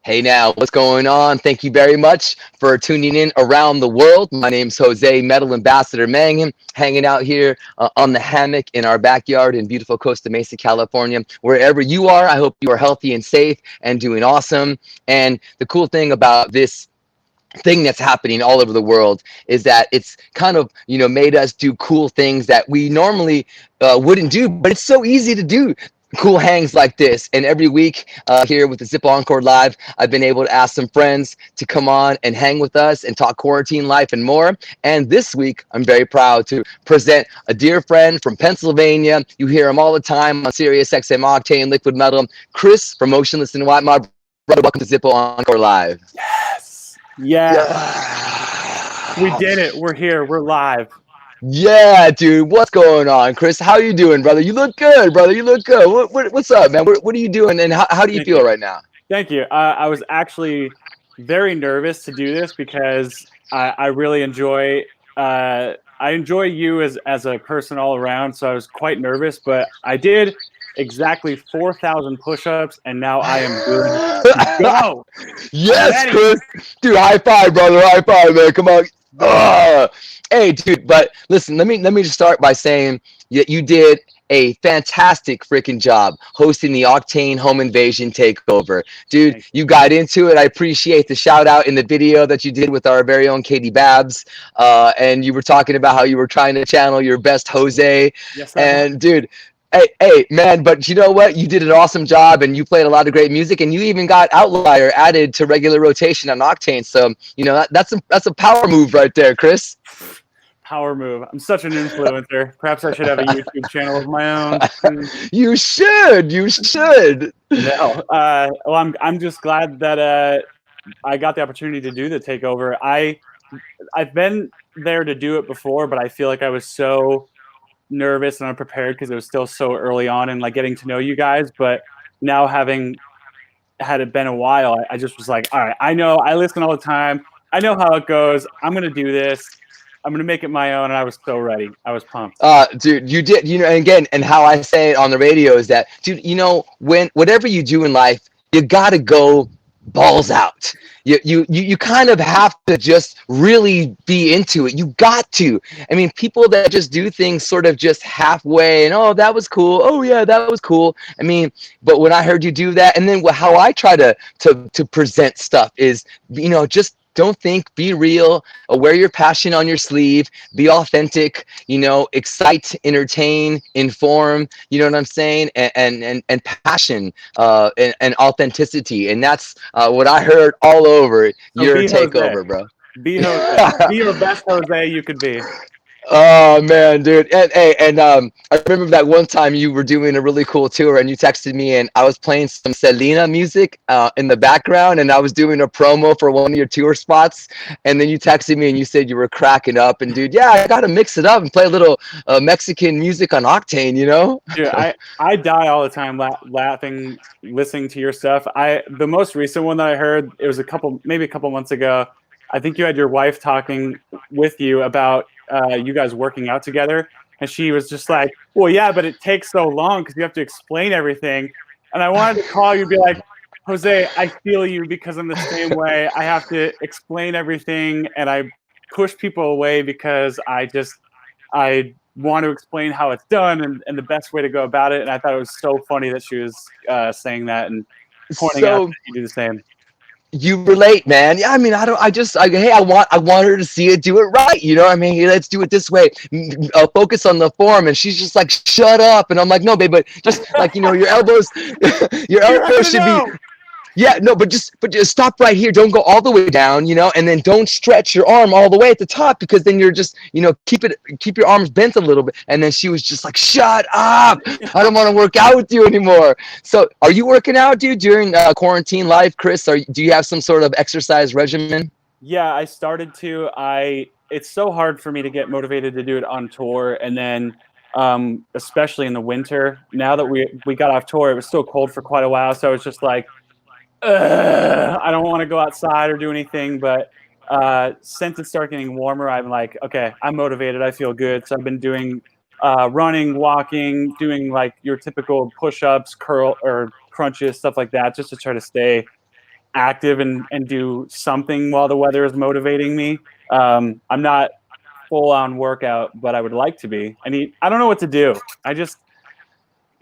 Hey now, what's going on? Thank you very much for tuning in around the world. My name's Jose, Metal Ambassador Mangan, hanging out here on the hammock in our backyard in beautiful Costa Mesa, California. Wherever you are, I hope you are healthy and safe and doing awesome. And the cool thing about this thing that's happening all over the world is that it's kind of made us do cool things that we normally wouldn't do, but it's so easy to do cool hangs like this. And every week here with the Zip Encore Live, I've been able to ask some friends to come on and hang with us and talk quarantine life and more. And this week I'm very proud to present a dear friend from Pennsylvania. You hear him all the time on Sirius XM Octane Liquid Metal, Chris from Motionless and White. My brother, welcome to Zip Encore Live. Yes. Yeah. We did it. We're here. We're live. Yeah, dude, what's going on, Chris? How you doing, brother? You look good, brother. You look good. What's up, man? What are you doing, and how do you Thank feel you. right now? Thank you. I was actually very nervous to do this because I really enjoy I enjoy you as a person all around. So I was quite nervous, but I did exactly 4,000 push-ups, and now I am good to go. I'm Yes, ready. Chris. Dude, high five, brother. High five, man. Come on. Hey, dude. But listen, let me just start by saying that you did a fantastic freaking job hosting the Octane Home Invasion Takeover. Dude, Thank you got into it. I appreciate the shout out in the video that you did with our very own Katie Babs. And you were talking about how you were trying to channel your best Jose. you. Yes, I was. And dude, hey, man, but you know what? You did an awesome job, and you played a lot of great music, and you even got Outlier added to regular rotation on Octane. So, that's a power move right there, Chris. Power move. I'm such an influencer. Perhaps I should have a YouTube channel of my own. You should. You should. No. Well, I'm just glad that I got the opportunity to do the takeover. I've been there to do it before, but I feel like I was so nervous and unprepared because it was still so early on and like getting to know you guys. But now having had it been a while, I just was like, all right, I know I listen all the time. I know how it goes. I'm gonna do this. I'm gonna make it my own, and I was so ready. I was pumped. Dude, you did, and again, and how I say it on the radio is that, dude, when whatever you do in life, you gotta go balls out. You kind of have to just really be into it. You got to. I mean, people that just do things sort of just halfway and, oh, that was cool. Oh yeah, that was cool. I mean, but when I heard you do that, and then how I try to present stuff is, just don't think, be real, wear your passion on your sleeve, be authentic, excite, entertain, inform, you know what I'm saying? And passion, and authenticity. And that's what I heard all over So your be Jose. takeover, bro. Be Jose. Be your best Jose you could be. Oh man, dude, and I remember that one time you were doing a really cool tour, and you texted me, and I was playing some Selena music in the background, and I was doing a promo for one of your tour spots, and then you texted me and you said you were cracking up, and dude, yeah, I gotta mix it up and play a little Mexican music on Octane, you know? Dude, I die all the time laughing, listening to your stuff. The most recent one that I heard, it was maybe a couple months ago. I think you had your wife talking with you about you guys working out together, and she was just like, "Well, yeah, but it takes so long because you have to explain everything." And I wanted to call you and be like, "Jose, I feel you because I'm the same way. I have to explain everything, and I push people away because I want to explain how it's done and the best way to go about it." And I thought it was so funny that she was saying that and pointing out So that you do the same. you relate, man. Yeah, I mean, I don't. I just, hey, I want her to see it, do it right. You know, what I mean, hey, let's do it this way. Focus on the form, and she's just like, shut up. And I'm like, no, babe, but just like, your elbows, your You're not elbows gonna should be. know. Yeah, no, but just stop right here. Don't go all the way down, and then don't stretch your arm all the way at the top, because then you're just, keep your arms bent a little bit. And then she was just like, "Shut up! I don't want to work out with you anymore." So, are you working out, dude, during quarantine life, Chris? Do you have some sort of exercise regimen? Yeah, I started to. It's so hard for me to get motivated to do it on tour, and then especially in the winter. Now that we got off tour, it was still cold for quite a while, so I was just like, ugh, I don't want to go outside or do anything. But since it started getting warmer, I'm like, okay, I'm motivated. I feel good. So I've been doing running, walking, doing like your typical push-ups, curl or crunches, stuff like that, just to try to stay active and do something while the weather is motivating me. I'm not full on workout, but I would like to be. I don't know what to do. I just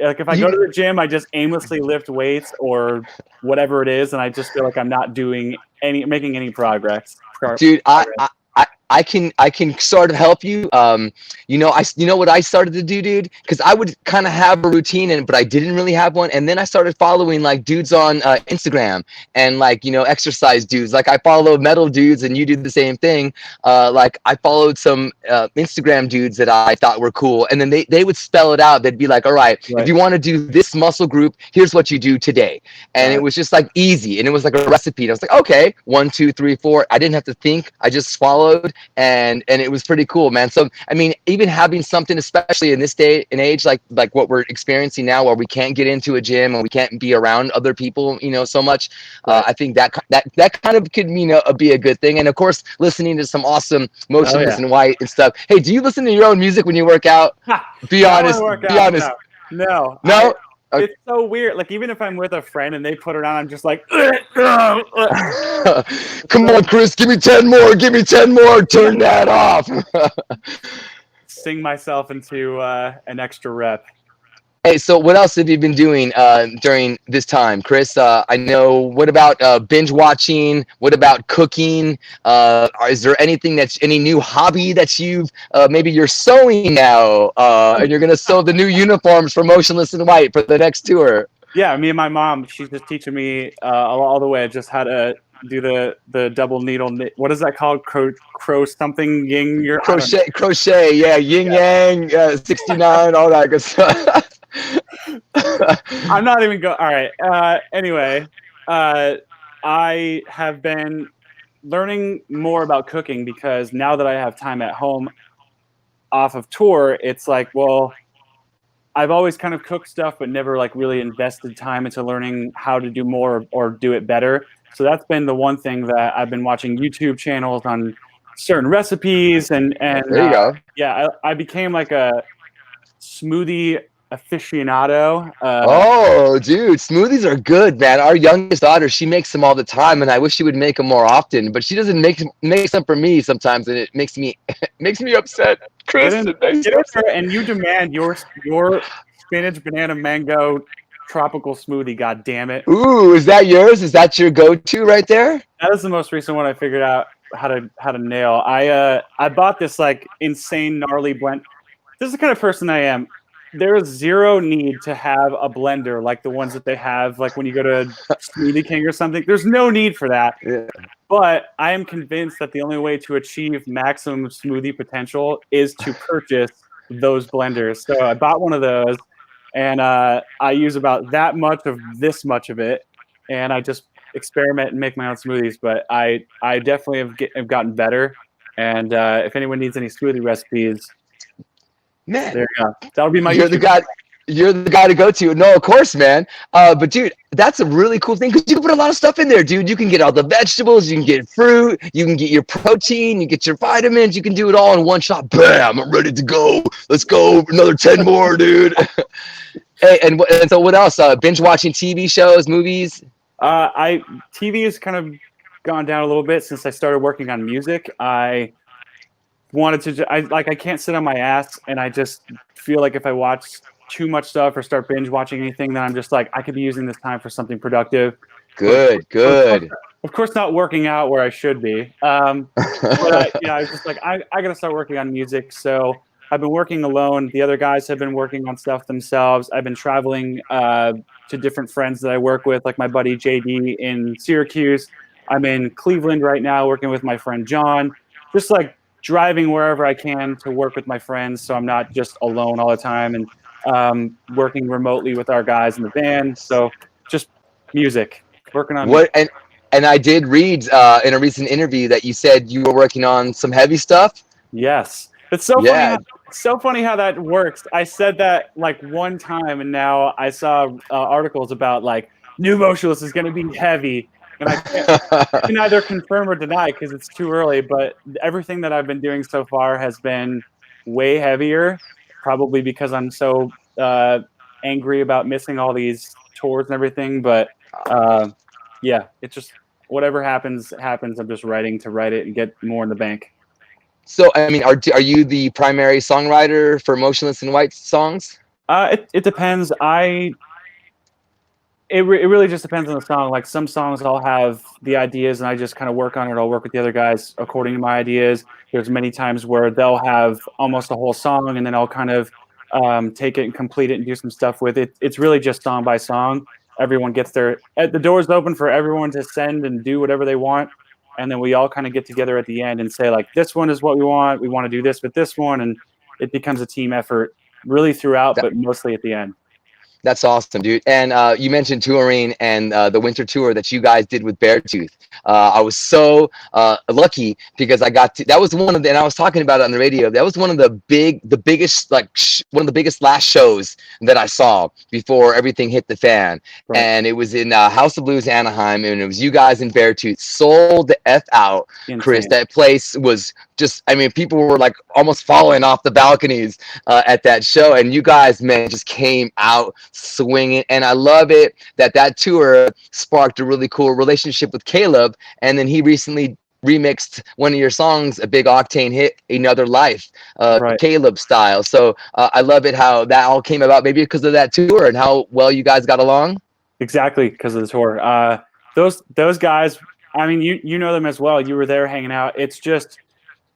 like if I go You, to the gym, I just aimlessly lift weights or whatever it is, and I just feel like I'm not making any progress. dude, I can sort of help you. You know what I started to do, dude, because I would kind of have a routine, but I didn't really have one. And then I started following like dudes on Instagram and like exercise dudes. Like I follow metal dudes, and you do the same thing. Like I followed some Instagram dudes that I thought were cool, and then they would spell it out. They'd be like, all right, if Right. you want to do this muscle group, here's what you do today. And Got it it. was just like easy, and it was like a recipe. And I was like, okay, 1, 2, 3, 4. I didn't have to think. I just followed, and it was pretty cool, man. So I mean, even having something, especially in this day and age, like what we're experiencing now, where we can't get into a gym and we can't be around other people, so much. Right. I think that kind of could be a good thing. And of course, listening to some awesome Oh Motionless yeah. and White and stuff. Hey, do you listen to your own music when you work out? Be Not when I honest. work Be out. honest. No, no. No. It's so weird. Like even if I'm with a friend and they put it on, I'm just like, Come on, Chris, give me 10 more. Give me 10 more. Turn that off. sing myself into an extra rep. Hey, so what else have you been doing during this time, Chris? I know. What about binge watching? What about cooking? Is there any new hobby that maybe you're sewing now, and you're gonna sew the new uniforms for Motionless and White for the next tour? Yeah, me and my mom, she's just teaching me all the way just how to do the double needle knit. What is that called? Crow something yin. I don't know. Crochet, yeah, yin yang, 69, all that good stuff. I'm not even go. All right. Anyway, uh, I have been learning more about cooking because now that I have time at home off of tour, it's like, well, I've always kind of cooked stuff, but never like really invested time into learning how to do more or do it better. So that's been the one thing that I've been watching YouTube channels on certain recipes and There you go. yeah, I became like a smoothie aficionado. Oh, dude, smoothies are good, man. Our youngest daughter, she makes them all the time, and I wish she would make them more often. But she doesn't make them for me sometimes, and it makes me makes me upset. Get Chris, in, it makes get me in upset. there, and you demand your spinach, banana, mango, tropical smoothie. God damn it! Ooh, is that yours? Is that your go-to right there? That is the most recent one I figured out how to nail. I bought this like insane gnarly blend. This is the kind of person I am. There is zero need to have a blender like the ones that they have, like when you go to Smoothie King or something. There's no need for that. Yeah. But I am convinced that the only way to achieve maximum smoothie potential is to purchase those blenders. So I bought one of those, and I use about that much of this much of it, and I just experiment and make my own smoothies. But I definitely have gotten better. And if anyone needs any smoothie recipes, Man, there you go. That'll be my you're the YouTube. guy. You're the guy to go to. No, of course, man. But dude, that's a really cool thing because you can put a lot of stuff in there, dude. You can get all the vegetables, you can get fruit, you can get your protein, you get your vitamins, you can do it all in one shot. Bam! I'm ready to go. Let's go. Another 10 more, dude. Hey, and so what else? Binge watching TV shows, movies. I TV has kind of gone down a little bit since I started working on music. I wanted to I can't sit on my ass, and I just feel like if I watch too much stuff or start binge watching anything, then I'm just like I could be using this time for something productive. Good, good. Of course not working out where I should be. But I was just like I got to start working on music. So I've been working alone. The other guys have been working on stuff themselves. I've been traveling to different friends that I work with, like my buddy JD in Syracuse. I'm in Cleveland right now working with my friend John. Just like driving wherever I can to work with my friends, so I'm not just alone all the time, and working remotely with our guys in the band. So just music, working on music. What and I did read in a recent interview that you said you were working on some heavy stuff. Yes, it's so funny. Yeah. So funny how that works. I said that like one time, and now I saw articles about like new Motionless is going to be heavy, and I can neither confirm or deny because it's too early. But everything that I've been doing so far has been way heavier, probably because I'm so angry about missing all these tours and everything. But yeah, it's just whatever happens, happens. I'm just writing to write it and get more in the bank. So, I mean, are you the primary songwriter for Motionless in White songs? It depends. It really just depends on the song. Like some songs I'll have the ideas and I just kind of work on it. I'll work with the other guys according to my ideas. There's many times where they'll have almost a whole song and then I'll kind of take it and complete it and do some stuff with it. It's really just song by song. Everyone gets their the door's open for everyone to send and do whatever they want. And then we all kind of get together at the end and say like, this one is what we want. We want to do this with this one. And it becomes a team effort really throughout, but mostly at the end. That's awesome, dude. And you mentioned touring and the winter tour that you guys did with Beartooth. I was so lucky because I got to. That was one of the, and I was talking about it on the radio. That was one of the biggest, like one of the biggest last shows that I saw before everything hit the fan. Right. And it was in House of Blues, Anaheim, and it was you guys in Beartooth. Sold the f out, Chris. Insane. That place was just. I mean, people were like almost falling off the balconies at that show, and you guys, man, just came out swinging. And I love it that tour sparked a really cool relationship with Caleb, and then he recently remixed one of your songs, a big octane hit, Another Life, Right. Caleb style. So I love it how that all came about, maybe because of that tour and how well you guys got along. Exactly, because of the tour. Those guys, I mean, you know them as well. You were there hanging out. It's just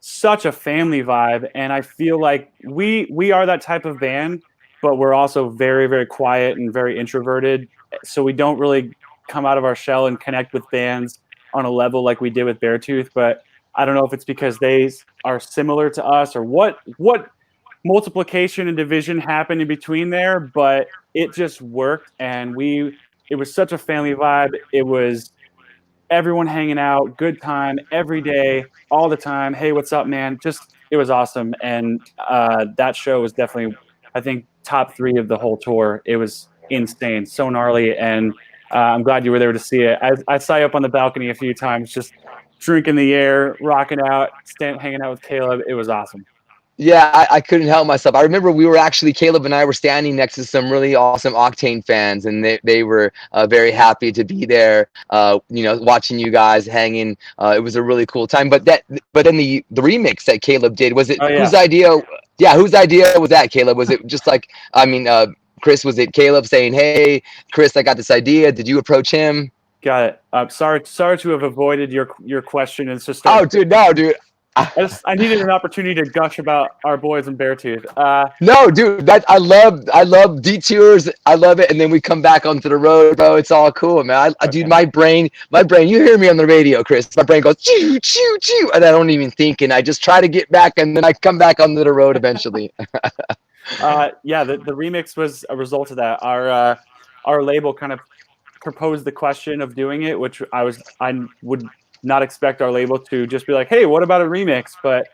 such a family vibe, and I feel like we are that type of band, but we're also very, very quiet and very introverted. So we don't really come out of our shell and connect with bands on a level like we did with Beartooth. But I don't know if it's because they are similar to us or what multiplication and division happened in between there, but it just worked, and it was such a family vibe. It was everyone hanging out, good time every day, all the time. Hey, what's up, man? Just it was awesome, and that show was definitely, I think, top 3 of the whole tour. It was insane, so gnarly, and I'm glad you were there to see it. I saw you up on the balcony a few times, just drinking the air, rocking out, hanging out with Caleb. It was awesome. Yeah, I couldn't help myself. I remember we were actually, Caleb and I were standing next to some really awesome Octane fans, and they were very happy to be there, watching you guys hanging. It was a really cool time. But then the remix that Caleb did, was it Oh whose yeah, idea? Yeah, whose idea was that, Caleb? Was it just like, I mean, Chris, was it Caleb saying, "Hey, Chris, I got this idea"? Did you approach him? got it. Sorry to have avoided your question and just Oh, start. dude, no, dude. I needed an opportunity to gush about our boys in Beartooth. No, dude, that I love detours. I love it, and then we come back onto the road, bro. It's all cool, man. Dude, Okay. my brain. You hear me on the radio, Chris? My brain goes choo choo choo, and I don't even think, and I just try to get back, and then I come back onto the road eventually. Yeah, the remix was a result of that. Our label kind of proposed the question of doing it, which I would not expect our label to just be like, hey, what about a remix? But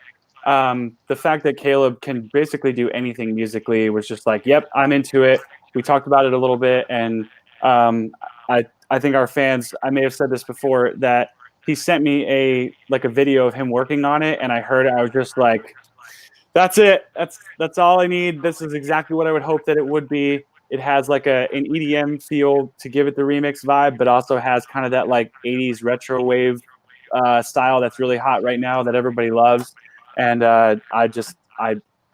the fact that Caleb can basically do anything musically was just like, yep, I'm into it. We talked about it a little bit, and um, I think our fans. I may have said this before that he sent me a video of him working on it, and I heard it. I was just like, that's it. That's all I need. This is exactly what I would hope that it would be. It has like an EDM feel to give it the remix vibe, but also has kind of that like 80s retro wave style that's really hot right now that everybody loves. And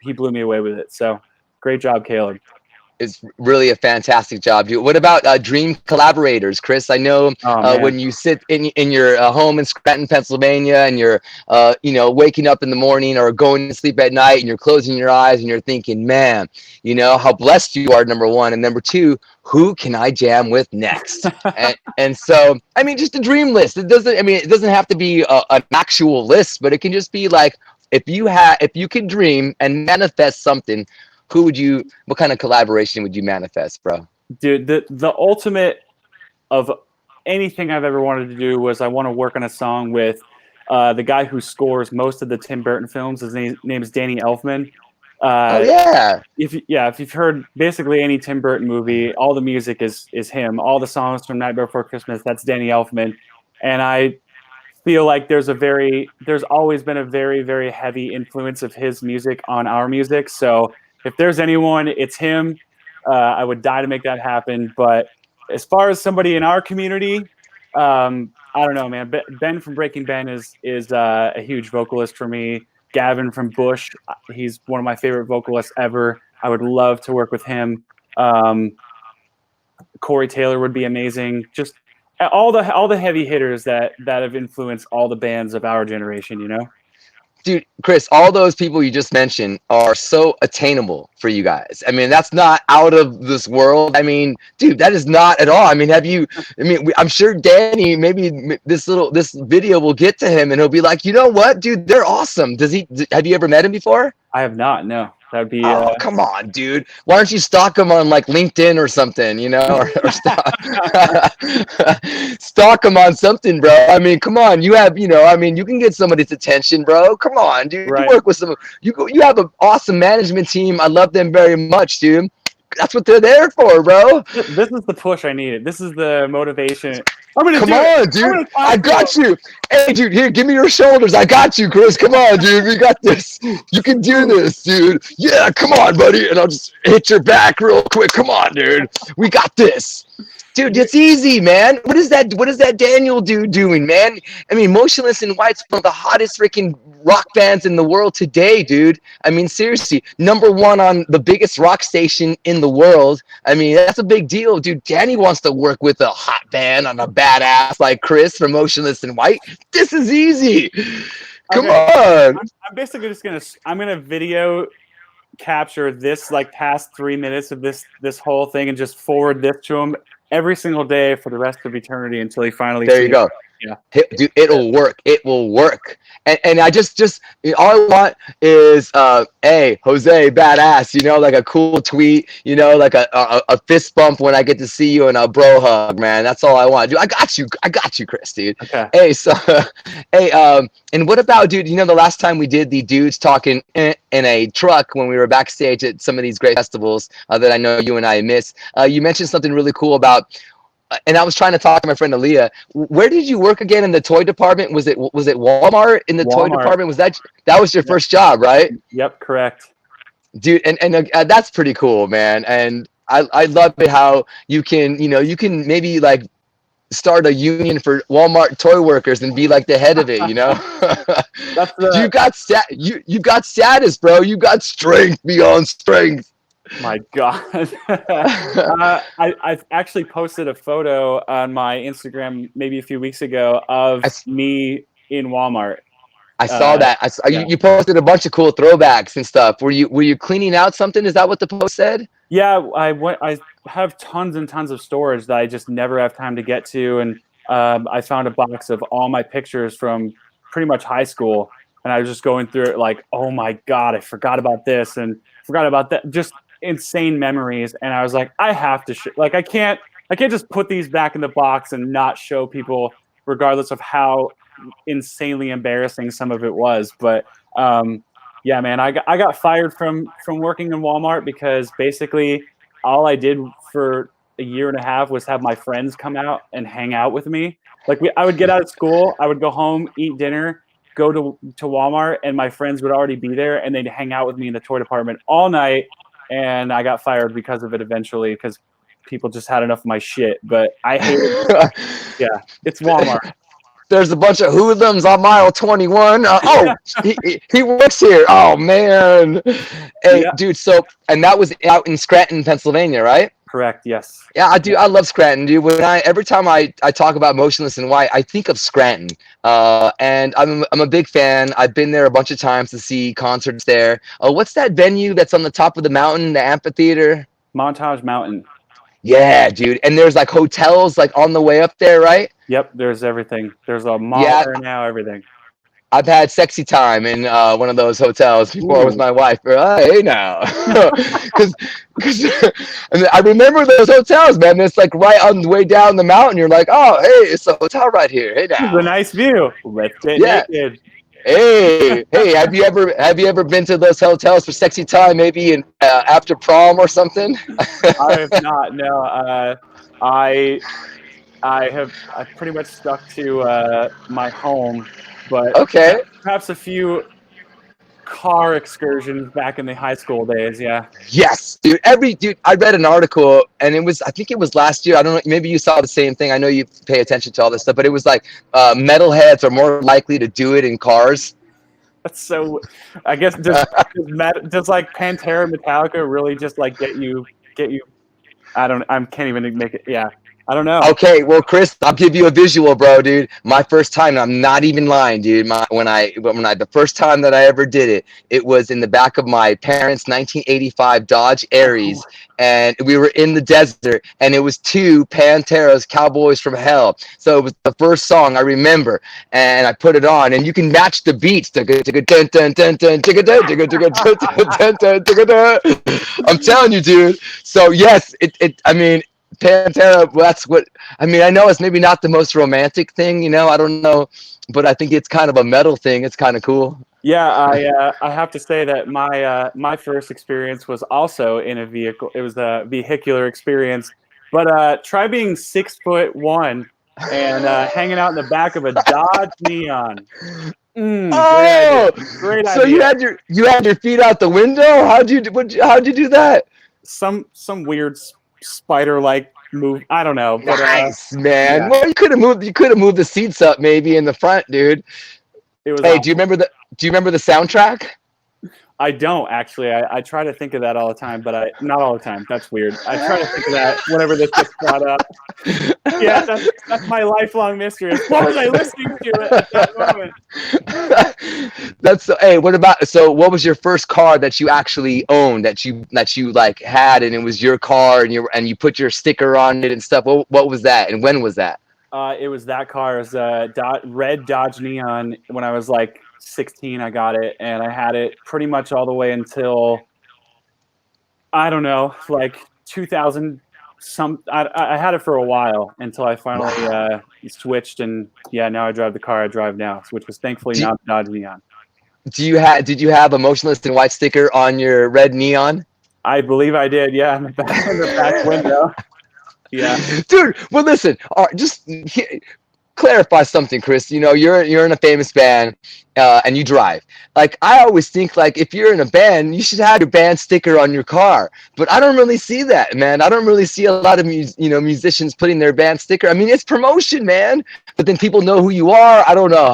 he blew me away with it. So great job, Caleb. It's really a fantastic job, dude. What about dream collaborators, Chris? I know Oh man. when you sit in your home in Scranton, Pennsylvania, and you're waking up in the morning or going to sleep at night, and you're closing your eyes and you're thinking, man, how blessed you are. Number one, and number two, who can I jam with next? And so, I mean, just a dream list. It doesn't. I mean, it doesn't have to be an actual list, but it can just be like if you can dream and manifest something, what kind of collaboration would you manifest, bro? Dude, the ultimate of anything I've ever wanted to do was I want to work on a song with the guy who scores most of the Tim Burton films. His name is Danny Elfman. Oh Uh, yeah. if you've heard basically any Tim Burton movie, all the music is him. All the songs from Night Before Christmas, that's Danny Elfman. And I feel like there's always been a very, very heavy influence of his music on our music. So if there's anyone, it's him. I would die to make that happen. But as far as somebody in our community, I don't know, man. Ben from Breaking Ben is a huge vocalist for me. Gavin from Bush, he's one of my favorite vocalists ever. I would love to work with him. Um, Corey Taylor would be amazing. Just all the heavy hitters that have influenced all the bands of our generation. You know. Dude, Chris, all those people you just mentioned are so attainable for you guys. I mean, that's not out of this world. I mean, dude, that is not at all. I mean, I'm sure Danny, maybe this video will get to him and he'll be like, you know what, dude, they're awesome. Have you ever met him before? I have not. No, that would be. Oh, come on, dude. Why don't you stalk him on like LinkedIn or something, or stalk him on something, bro. I mean, come on. You can get somebody's attention, bro. Come on, dude. You Right. work with you have an awesome management team. I love them very much, dude. That's what they're there for, bro. This is the push I needed. This is the motivation. I'm gonna Come do it. on, dude. I got you. Hey, dude, here, give me your shoulders. I got you, Chris. Come on, dude. We got this. You can do this, dude. Yeah, come on, buddy. And I'll just hit your back real quick. Come on, dude. We got this. Dude, it's easy, man. What is that Daniel dude doing, man? I mean, Motionless in White's one of the hottest freaking rock bands in the world today, dude. I mean, seriously, #1 on the biggest rock station in the world. I mean, that's a big deal, dude. Danny wants to work with a hot band on a badass like Chris from Motionless in White. This is easy. Come on. I'm basically just gonna video capture this like past 3 minutes of this whole thing and just forward this to him every single day for the rest of eternity until he finally. There you go. Yeah, dude, it'll work. It will work. And I just all I want is hey, Jose, badass, like a cool tweet, like a fist bump when I get to see you and a bro hug, man. That's all I want. Dude, I got you, Chris, dude. Okay. Hey, so hey, and what about, dude, the last time we did the dudes talking in a truck when we were backstage at some of these great festivals that I know you and I miss, you mentioned something really cool about, and I was trying to talk to my friend Aaliyah. Where did you work again in the toy department? Was it Walmart in the toy department? Was that was your first job, right? Yep, correct. Dude, and that's pretty cool, man. And I love it how you can maybe like start a union for Walmart toy workers and be like the head of it, You got you got status, bro. You got strength beyond strength. My God. I actually posted a photo on my Instagram maybe a few weeks ago of me in Walmart. I saw that. You posted a bunch of cool throwbacks and stuff. Were you cleaning out something? Is that what the post said? Yeah, I have tons and tons of storage that I just never have time to get to, and I found a box of all my pictures from pretty much high school, and I was just going through it like, oh my God, I forgot about this and forgot about that. Just insane memories, and I was like, I have to I can't just put these back in the box and not show people, regardless of how insanely embarrassing some of it was. But yeah, man, I got fired from working in Walmart because basically all I did for a year and a half was have my friends come out and hang out with me. Like I would get out of school, I would go home, eat dinner, go to Walmart, and my friends would already be there, and they'd hang out with me in the toy department all night. And I got fired because of it eventually because people just had enough of my shit. But I hate it. Yeah, it's Walmart. There's a bunch of hoodlums on mile 21. He works here. Oh, man. Hey, dude, and that was out in Scranton, Pennsylvania, right? Correct, yes. Yeah, I do. I love Scranton, dude. Every time I talk about Motionless in White, I think of Scranton. And I'm a big fan. I've been there a bunch of times to see concerts there. What's that venue that's on the top of the mountain, the amphitheater? Montage Mountain. Yeah, dude. And there's like hotels like on the way up there, right? Yep, there's everything. There's a mall there now, everything. I've had sexy time in one of those hotels before with my wife. Hey now, because I remember those hotels, man. It's like right on the way down the mountain. You're like, oh, hey, it's a hotel right here. Hey now, it's a nice view. Let's get naked. Hey, have you ever been to those hotels for sexy time? Maybe in after prom or something? I have not. No, I've pretty much stuck to my home, but okay, perhaps a few car excursions back in the high school days. Yeah. Yes, dude. Dude, I read an article, and I think it was last year. I don't know. Maybe you saw the same thing. I know you pay attention to all this stuff, but it was like metalheads are more likely to do it in cars. That's so. I guess does like Pantera, Metallica really just like get you? I can't even make it. Yeah. I don't know. Okay, well, Chris, I'll give you a visual, bro, dude. My first time, I'm not even lying, dude. The first time that I ever did it, it was in the back of my parents' 1985 Dodge Oh, Aries, and we were in the desert, and it was two Pantera's "Cowboys from Hell." So it was the first song I remember, and I put it on, and you can match the beats. I'm telling you, dude. So yes, I mean, Pantera, well, that's what I mean. I know it's maybe not the most romantic thing, I don't know, but I think it's kind of a metal thing. It's kind of cool. yeah. I have to say that my first experience was also in a vehicle. It was a vehicular experience, but try being 6'1" and hanging out in the back of a Dodge Neon. Great idea. Oh, Great so you idea. had your feet out the window? How'd you do that? Some weird spider like move. I don't know, but Nice, man. yeah, Well, you could have moved the seats up maybe in the front, dude. it was Hey, awesome. do you remember the soundtrack? I don't actually. I try to think of that all the time, but I not all the time. That's weird. I try to think of that whenever this gets brought up. Yeah, that's my lifelong mystery. Is what was I listening to at that moment? Hey, what was your first car that you actually owned, that you like had, and it was your car, and you put your sticker on it and stuff? What was that, and when was that? It was that car. It was a red Dodge Neon. When I was like 16, I got it, and I had it pretty much all the way until I don't know, like 2000. I had it for a while until I finally Wow. switched, and yeah, now I drive the car I drive now, which was thankfully Do, not Dodge Neon. did you have a Motionless and White sticker on your red Neon? I believe I did. Yeah, in the back window. Yeah. Dude, well, listen. All right, clarify something, Chris. You're in a famous band, and you drive. Like, I always think, like, if you're in a band, you should have your band sticker on your car. But I don't really see that, man. I don't really see a lot of musicians putting their band sticker. I mean, it's promotion, man. But then people know who you are. I don't know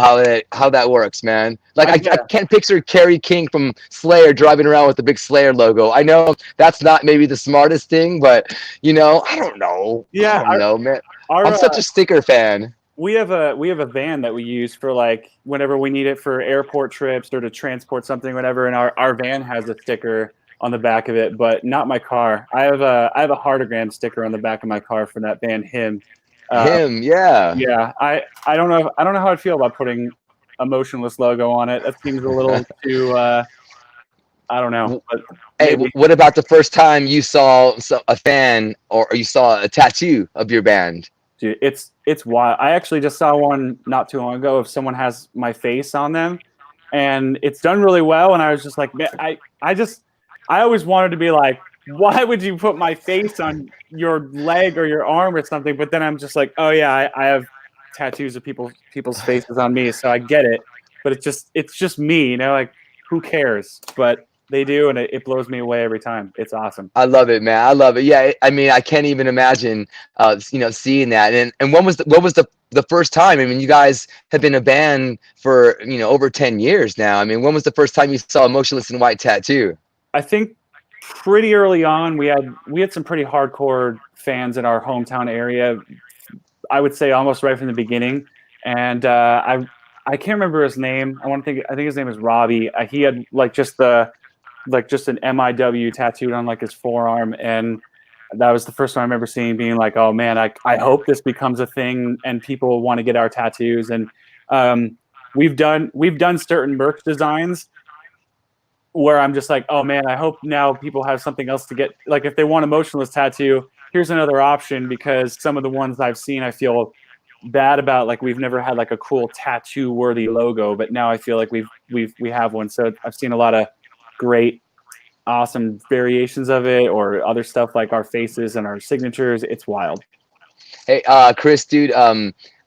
how that works, man. Like, I Yeah. can't picture Kerry King from Slayer driving around with the big Slayer logo. I know that's not maybe the smartest thing, but I don't know. I Yeah. don't know, man. Our I'm such a sticker fan. we have a van that we use for like whenever we need it for airport trips or to transport something, whatever. And our van has a sticker on the back of it, but not my car. I have a heartagram sticker on the back of my car for that band Him. Uh, Him, yeah. yeah, I don't know how I'd feel about putting a Motionless logo on it. That seems a little too I don't know, but Hey, maybe. what about the first time you saw a fan, or you saw a tattoo of your band? Dude, it's wild. I actually just saw one not too long ago. If someone has my face on them, and it's done really well, and I was just like, man, I always wanted to be like, why would you put my face on your leg or your arm or something? But then I'm just like, oh yeah, I have tattoos of people's faces on me, so I get it. But it's just me, like who cares? But they do, and it blows me away every time. It's awesome. I love it, man. I love it. Yeah, I mean, I can't even imagine, seeing that. And what was the first time? I mean, you guys have been a band for over 10 years now. I mean, when was the first time you saw a Motionless in White tattoo? I think pretty early on we had some pretty hardcore fans in our hometown area. I would say almost right from the beginning, and I can't remember his name. I think his name is Robbie. He had just an MIW tattooed on like his forearm, and that was the first time I remember seeing being like, oh man, I hope this becomes a thing and people want to get our tattoos. And um, we've done certain merch designs where I'm just like, oh man, I hope now people have something else to get. Like if they want a Motionless tattoo, here's another option, because some of the ones I've seen, I feel bad about. Like we've never had like a cool tattoo worthy logo, but now I feel like we have one. So I've seen a lot of great, awesome variations of it, or other stuff like our faces and our signatures. It's wild. Hey, Chris, dude.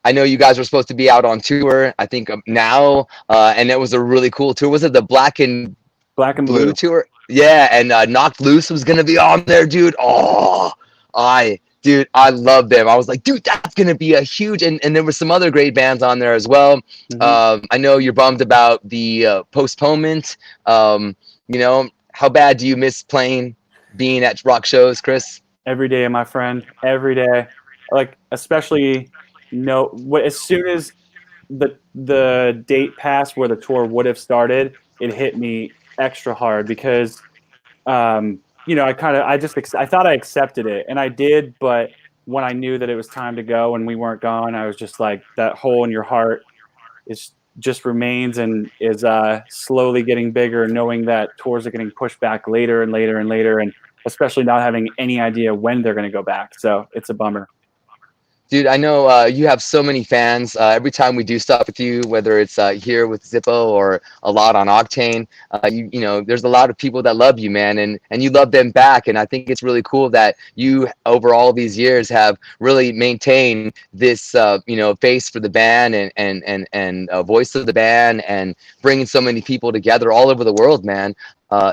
I know you guys were supposed to be out on tour, I think now, and it was a really cool tour. Was it the Black and Black and Blue Blue. tour? Yeah, and Knocked Loose was gonna be on there, dude. Oh, dude, I love them. I was like, dude, that's gonna be a huge, and there were some other great bands on there as well. Hmm. I know you're bummed about the postponement. You know, how bad do you miss playing, being at rock shows, Chris? Every day, my friend. Every day. Like especially no. As soon as the date passed where the tour would have started, it hit me extra hard because I thought I accepted it, and I did, but when I knew that it was time to go and we weren't gone, I was just like that hole in your heart is just remains and is slowly getting bigger, knowing that tours are getting pushed back later and later and later, and especially not having any idea when they're going to go back. So it's a bummer. Dude, I know you have so many fans. Every time we do stuff with you, whether it's here with Zippo or a lot on Octane, you know, there's a lot of people that love you, man, and you love them back. And I think it's really cool that you, over all these years, have really maintained this, you know, face for the band and voice of the band, and bringing so many people together all over the world, man.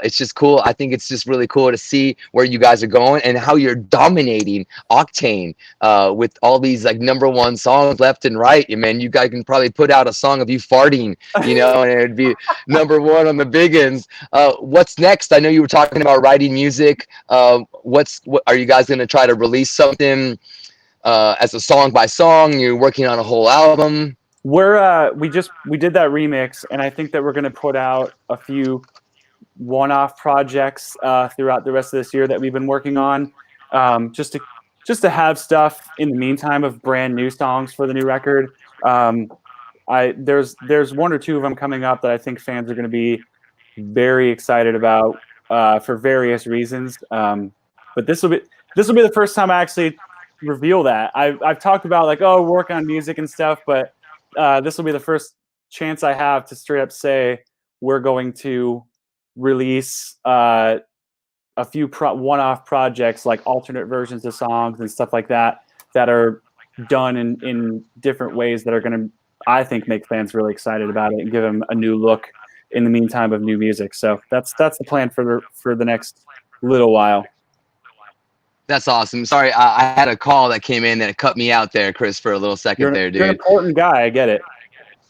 It's just cool. I think it's just really cool to see where you guys are going and how you're dominating Octane with all these like #1 songs left and right. I mean, you guys can probably put out a song of you farting, you know, and it'd be #1 on the big ends. What's next? I know you were talking about writing music. What are you guys going to try to release something as a song by song? You're working on a whole album. We did that remix, and I think that we're going to put out a few one-off projects throughout the rest of this year that we've been working on, just to have stuff in the meantime of brand new songs for the new record. There's one or two of them coming up that I think fans are going to be very excited about for various reasons. But this will be the first time I actually reveal that. I've talked about like, oh, work on music and stuff, but this will be the first chance I have to straight up say we're going to release a few one-off projects like alternate versions of songs and stuff like that that are done in different ways that are going to, I think, make fans really excited about it and give them a new look in the meantime of new music. So that's the plan for the next little while. That's awesome. Sorry, I had a call that came in and it cut me out there, Chris, for a little second there, You're an dude. important guy. I get it.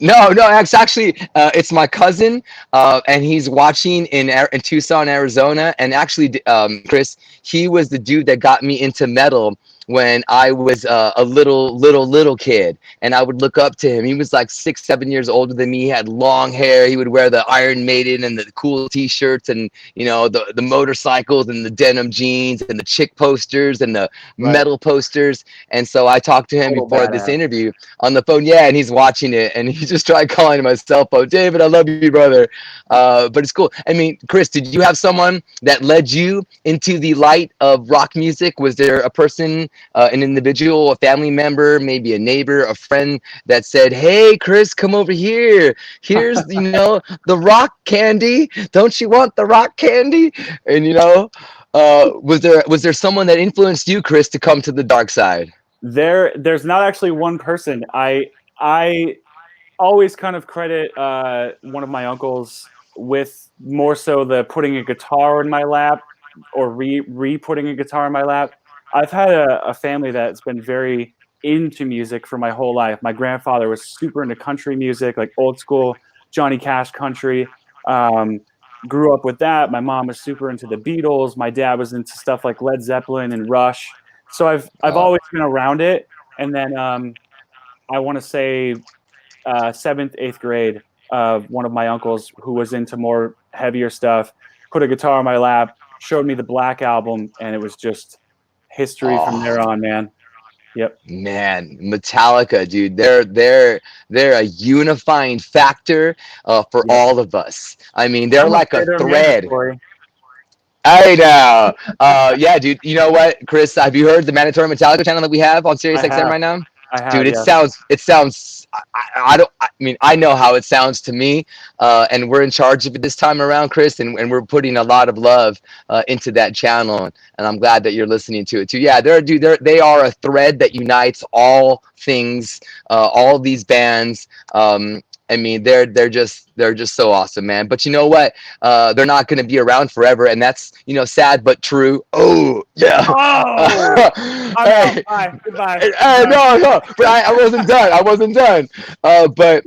No, it's actually it's my cousin, and he's watching in Tucson, Arizona. And actually, Chris, he was the dude that got me into metal when I was a little kid, and I would look up to him. He was like 6, 7 years older than me. He had long hair. He would wear the Iron Maiden and the cool T-shirts, and you know the motorcycles and the denim jeans and the chick posters and the Right. metal posters. And so I talked to him Total before this badass. interview on the phone. Yeah, and he's watching it, and he just tried calling him my cell phone. David, I love you, brother. But it's cool. I mean, Chris, did you have someone that led you into the light of rock music? Was there a person, an individual, a family member, maybe a neighbor, a friend that said, "Hey, Chris, come over here. Here's, you know, the rock candy. Don't you want the rock candy?" And you know, was there someone that influenced you, Chris, to come to the dark side? There's not actually one person. I always kind of credit one of my uncles with more so the putting a guitar in my lap or re-putting a guitar in my lap. I've had a family that's been very into music for my whole life. My grandfather was super into country music, like old school Johnny Cash country. Um, Grew up with that. My mom was super into the Beatles. My dad was into stuff like Led Zeppelin and Rush. So I've Oh, always been around it. And then I want to say 7th, 8th grade, one of my uncles who was into more heavier stuff put a guitar on my lap, showed me the Black album, and it was just history from oh. there on, man. Yep. Man, Metallica, dude, they're a unifying factor for Yep. all of us. I mean, they're I'm gonna like say a they're thread. mandatory. I know. Yeah, dude. You know what, Chris? Have you heard the mandatory Metallica channel that we have on I SiriusXM have. right now? I Dude, have, it yes. sounds I don't I mean I know how it sounds to me, and we're in charge of it this time around, Chris, and we're putting a lot of love into that channel, and I'm glad that you're listening to it too. Yeah, they are a thread that unites all things, all these bands. I mean, they're just so awesome, man. But you know what? They're not going to be around forever, and that's sad but true. Oh yeah. Oh, I'm out. Hey, Bye. Goodbye. I'm hey, done. no, no, but I wasn't done. I wasn't done. But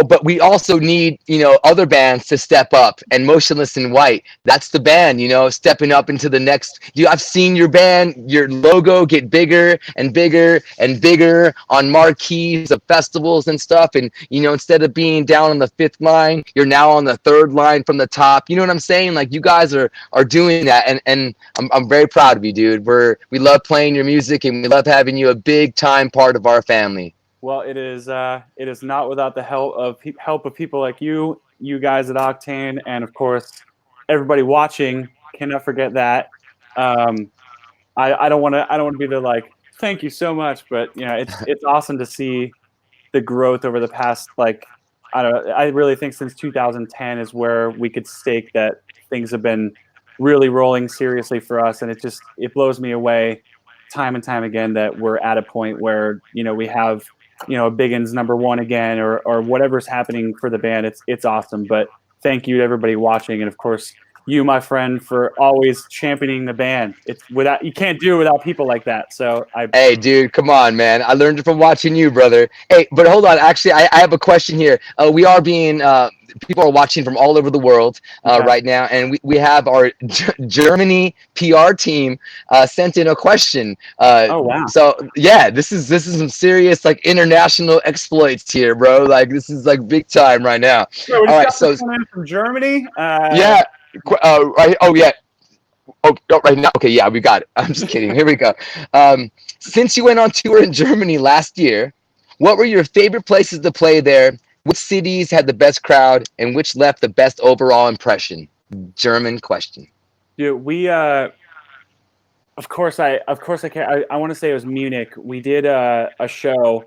but we also need other bands to step up. And Motionless in White, that's the band. Stepping up into the next. I've seen your band, your logo get bigger and bigger and bigger on marquees of festivals and stuff. And instead of being down on the fifth line, you're now on the third line from the top. You know what I'm saying? Like you guys are doing that, and I'm very proud of you, dude. We love playing your music, and we love having you a big time part of our family. Well, it is not without the help of people like you guys at Octane, and of course everybody watching. Cannot forget that. Um, I don't want to be the like thank you so much, but it's awesome to see the growth over the past I don't know, I really think since 2010 is where we could stake that things have been really rolling seriously for us, and it blows me away time and time again that we're at a point where we have Biggins number one again, or whatever's happening for the band. It's awesome. But thank you to everybody watching, and of course you, my friend, for always championing the band. It's without you can't do it without people like that. So I Hey, dude, come on, man. I learned it from watching you, brother. Hey, but hold on. Actually, I have a question here. We are being, people are watching from all over the world okay. right now, and we have our Germany PR team sent in a question. Oh wow. So yeah, this is some serious like international exploits here, bro. Like this is like big time right now. So we All just right, got this so one in from Germany. yeah, right. Oh yeah. Oh, right now. Okay, yeah, we got it. I'm just kidding. Here we go. Since you went on tour in Germany last year, what were your favorite places to play there? Which cities had the best crowd, and which left the best overall impression? German question. Dude, we of course I can I want to say it was Munich. We did a show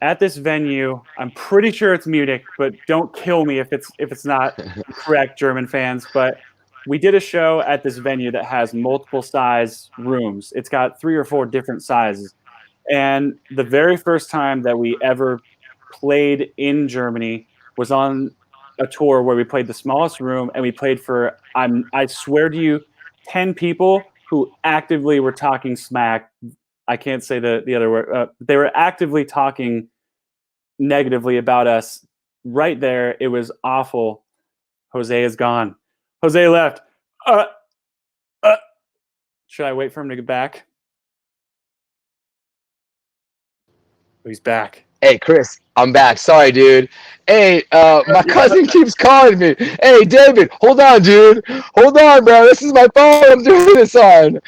at this venue. I'm pretty sure it's Munich, but don't kill me if it's not correct, German fans. But we did a show at this venue that has multiple size rooms. It's got 3 or 4 different sizes. And the very first time that we ever played in Germany was on a tour where we played the smallest room, and we played for I swear to you 10 people who actively were talking smack. I can't say the other word. They were actively talking negatively about us right there. It was awful. Jose is gone. Jose left. Uh, uh, should I wait for him to get back? Oh, he's back. Hey, Chris, I'm back. Sorry, dude. Hey, my cousin keeps calling me. Hey, David, hold on, dude. Hold on, bro. This is my phone I'm doing this on.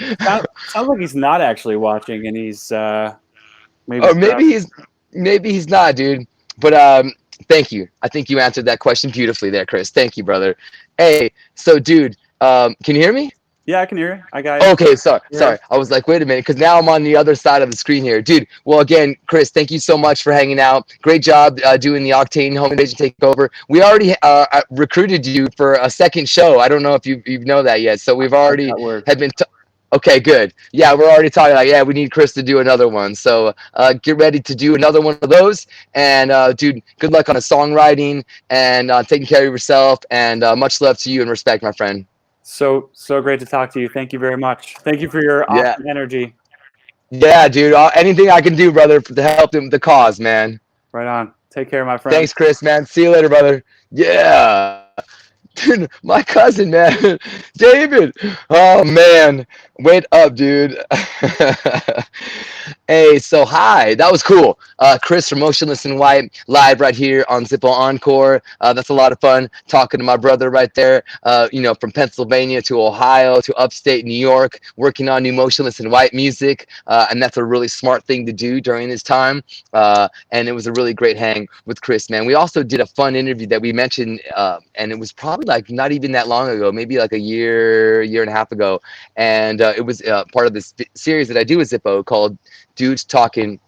Sounds like he's not actually watching, and he's maybe Or scrap. maybe he's not, dude. But thank you. I think you answered that question beautifully there, Chris. Thank you, brother. Hey, so dude, can you hear me? Yeah, I can hear you. I got you. Okay, sorry, Yeah. sorry. I was like, wait a minute, because now I'm on the other side of the screen here, dude. Well, again, Chris, thank you so much for hanging out. Great job doing the Octane Home Invasion Takeover. We already recruited you for a second show. I don't know if you know that yet. So we've How's already that word? had been. Okay, good. Yeah, we're already talking like, yeah, we need Chris to do another one. So get ready to do another one of those. And dude, good luck on the songwriting and taking care of yourself. And much love to you and respect, my friend. So great to talk to you. Thank you very much. Thank you for your Yeah. awesome energy. Yeah, dude. Anything I can do, brother, to help the cause, man. Right on. Take care, my friend. Thanks, Chris, man. See you later, brother. Yeah. Dude, my cousin, man. David. Oh, man. Wait up, dude. Hey, so hi. That was cool. Chris from Motionless in White, live right here on Zippo Encore. That's a lot of fun talking to my brother right there, from Pennsylvania to Ohio to upstate New York, working on new Motionless in White music. And that's a really smart thing to do during this time. And it was a really great hang with Chris, man. We also did a fun interview that we mentioned, and it was probably like not even that long ago, maybe like a year and a half ago. And it was part of this series that I do with Zippo called Dudes Talking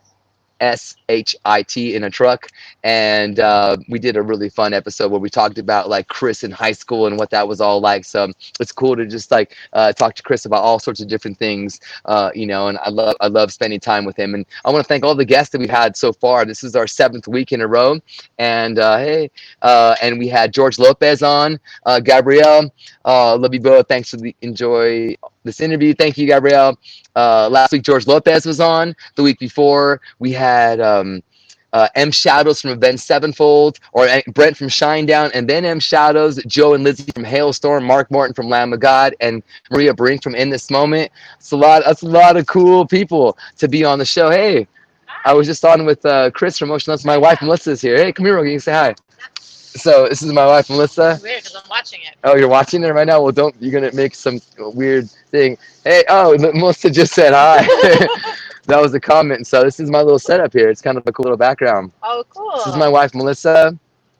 SHIT in a truck. And we did a really fun episode where we talked about like Chris in high school and what that was all like. So it's cool to just like talk to Chris about all sorts of different things, and I love spending time with him. And I want to thank all the guests that we've had so far. This is our 7th week in a row. And and we had George Lopez on, Gabrielle. Love you both. Thanks for the enjoy this interview. Thank you, Gabrielle. Last week, George Lopez was on. The week before, we had M Shadows from Avenged Sevenfold, or Brent from Shinedown, and then M Shadows, Joe and Lizzie from Hailstorm, Mark Martin from Lamb of God, and Maria Brink from In This Moment. That's a lot of cool people to be on the show. Hey, I was just on with Chris from Motionless. My wife Melissa's here. Hey, come here, can you say hi? So this is my wife Melissa. It's weird because I'm watching it. Oh, you're watching it right now? Well, don't. You're gonna make some weird thing. Hey, oh, Melissa just said hi. That was a comment. So this is my little setup here. It's kind of a cool little background. Oh, cool. This is my wife Melissa.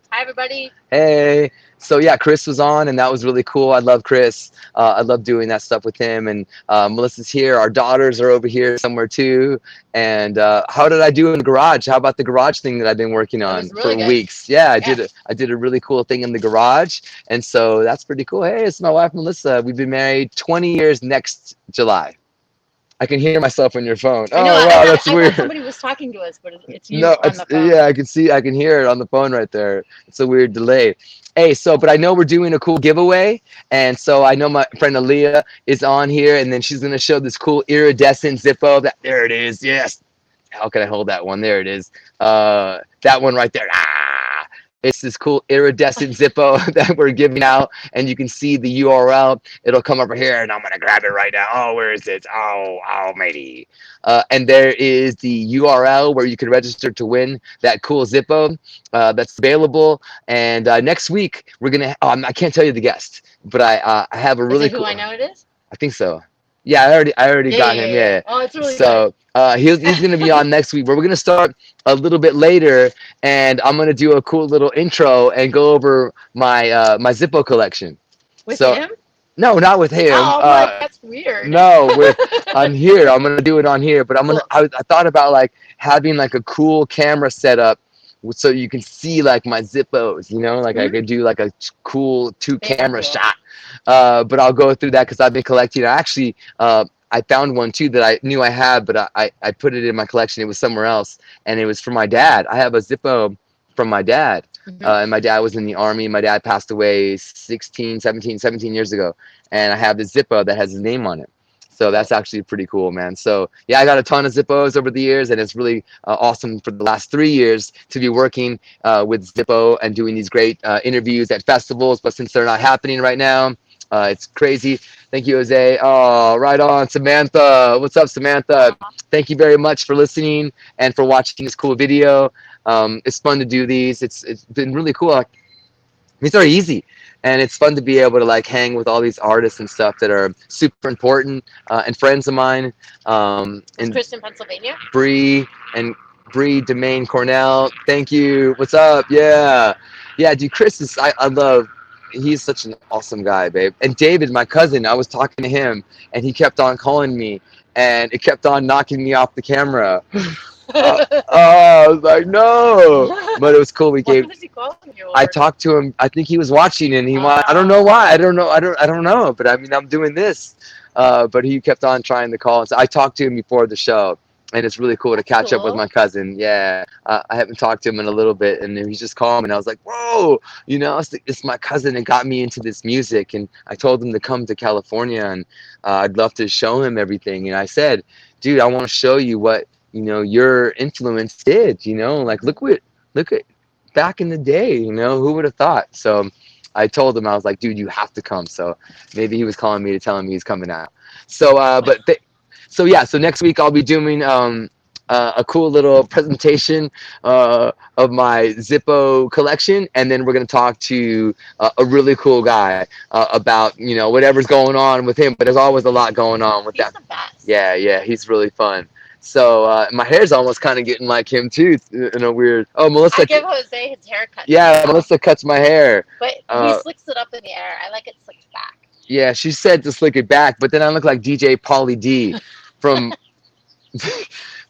Hi, everybody. Hey. So yeah, Chris was on, and that was really cool. I love Chris. I love doing that stuff with him. And Melissa's here. Our daughters are over here somewhere too. And how did I do in the garage? How about the garage thing that I've been working on really for good. weeks? Yeah, I did a really cool thing in the garage, and so that's pretty cool. Hey, it's my wife Melissa. We've been married 20 years next July. I can hear myself on your phone. I know, wow, that's I weird. thought somebody was talking to us, but it's you No, on the phone. yeah, I can hear it on the phone right there. It's a weird delay. Hey, but I know we're doing a cool giveaway, and so I know my friend Aaliyah is on here, and then she's gonna show this cool iridescent Zippo. There it is. Yes. How can I hold that one? There it is. That one right there. It's this cool iridescent Zippo that we're giving out, and you can see the URL. It'll come over here, and I'm gonna grab it right now. Oh, where is it? Oh, maybe. And there is the URL where you can register to win that cool Zippo that's available. And next week we're gonna. I can't tell you the guest, but I have a really Is it cool. who I know it is? I think so. Yeah, I already got him. Yeah. Oh, it's really So he's going to be on next week. But we're going to start a little bit later, and I'm going to do a cool little intro and go over my my Zippo collection. With So, him? No, not with him. Oh, that's weird. No, on here. I'm going to do it on here. But I thought about like having like a cool camera setup so you can see like my Zippos. Like I could do like a cool 2-camera shot. But I'll go through that because I've been collecting. I found one too that I knew I had, but I put it in my collection. It was somewhere else, and it was for my dad. I have a Zippo from my dad, and my dad was in the Army. My dad passed away 17 years ago, and I have this Zippo that has his name on it. So that's actually pretty cool, man. So yeah, I got a ton of Zippos over the years, and it's really awesome for the last 3 years to be working with Zippo and doing these great interviews at festivals. But since they're not happening right now, it's crazy. Thank you, Jose. Oh, right on, Samantha. What's up, Samantha? Thank you very much for listening and for watching this cool video. It's fun to do these. It's been really cool. These are easy, and it's fun to be able to like hang with all these artists and stuff that are super important and friends of mine. Is Chris in Pennsylvania? Bree Domain Cornell. Thank you. What's up? Yeah, dude. Chris is I love. He's such an awesome guy, babe. And David, my cousin, I was talking to him, and he kept on calling me, and it kept on knocking me off the camera. I was like, no, but it was cool. What was he calling you? I talked to him. I think he was watching, and I don't know why. I don't know. But I mean, I'm doing this. But he kept on trying to call. So I talked to him before the show, and it's really cool to catch up with my cousin. Yeah, I haven't talked to him in a little bit, and he's just calm. And I was like, whoa, it's my cousin that got me into this music. And I told him to come to California, and I'd love to show him everything. And I said, dude, I want to show you what your influence did. Like look at back in the day. Who would have thought? So I told him, I was like, dude, you have to come. So maybe he was calling me to tell him he's coming out. So so next week I'll be doing a cool little presentation of my Zippo collection, and then we're going to talk to a really cool guy about whatever's going on with him. But there's always a lot going on with that. He's the best. Yeah, he's really fun. So my hair's almost kind of getting like him too, in a weird. Oh, Melissa. I give Jose his haircut. Yeah, Melissa cuts my hair. But he slicks it up in the air. I like it slicked back. Yeah, she said to slick it back, but then I look like DJ Pauly D from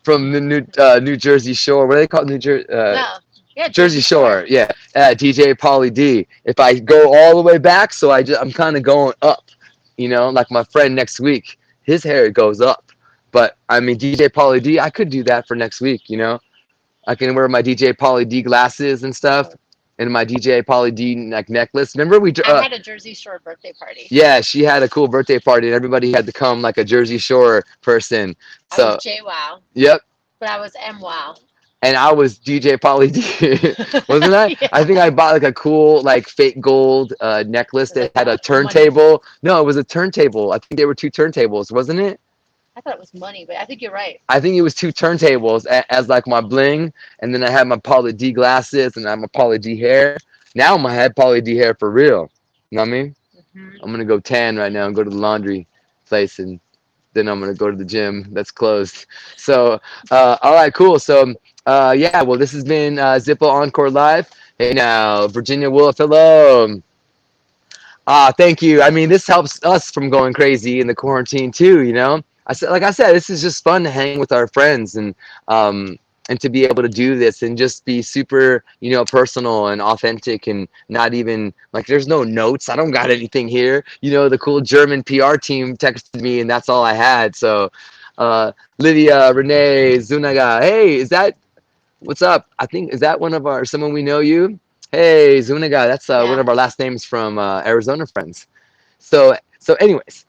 from the New Jersey Shore. What do they call it? No. Yeah, Jersey Jersey Shore. Shore. Yeah, DJ Pauly D. If I go all the way back, so I'm kind of going up. Like my friend next week, his hair goes up. But I mean, DJ Pauly D, I could do that for next week. I can wear my DJ Pauly D glasses and stuff, and my DJ Pauly D necklace. Remember I had a Jersey Shore birthday party. yeah, she had a cool birthday party, and everybody had to come like a Jersey Shore person. I was So, JWoww, yep. but I was MWoww. And I was DJ Pauly D, wasn't I? Yeah. I think I bought like a cool like fake gold necklace Was that it had a that or money? turntable. No, it was a turntable. I think there were two turntables, wasn't it? I thought it was money, but I think you're right. I think it was two turntables as like my bling, and then I had my Pauly D glasses, and I had my Pauly D hair. Now I have Pauly D hair for real. You know what I mean? Hmm. I'm gonna go tan right now and go to the laundry place, and then I'm gonna go to the gym that's closed. So, all right, cool. So, yeah, well, this has been Zippo Encore Live. Hey now, Virginia Wolf, hello. Thank you. I mean, this helps us from going crazy in the quarantine too. Like I said, this is just fun to hang with our friends and to be able to do this and just be super, personal and authentic and not even like there's no notes. I don't got anything here. The cool German PR team texted me and that's all I had. So, Lydia, Renee, Zunaga, hey, what's up? I think is that someone we know you? Hey, Zuniga, that's one Yeah. of our last names from Arizona friends. So anyways,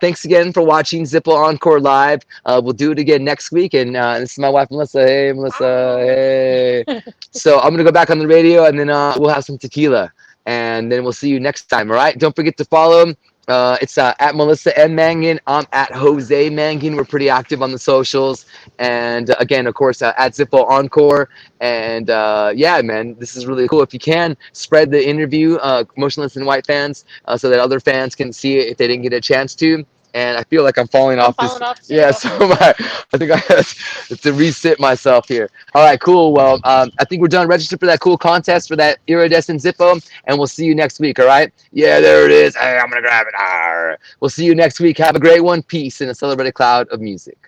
thanks again for watching Zippo Encore Live. We'll do it again next week, and this is my wife Melissa. Hey, Melissa. Hey. So I'm gonna go back on the radio, and then we'll have some tequila, and then we'll see you next time. All right? Don't forget to follow. It's at Melissa M. Mangan. I'm at Jose Mangan. We're pretty active on the socials. And again, of course, at Zippo Encore. And yeah, man, this is really cool. If you can, spread the interview, Motionless and White fans, so that other fans can see it if they didn't get a chance to. And I feel like I'm falling I'm off this. falling off too. Yeah, so I think I have to reset myself here. All right, cool. Well, I think we're done. Register for that cool contest for that iridescent Zippo, and we'll see you next week. All right? Yeah, there it is. Hey, I'm gonna grab it. Arr. We'll see you next week. Have a great one. Peace in a celebrated cloud of music.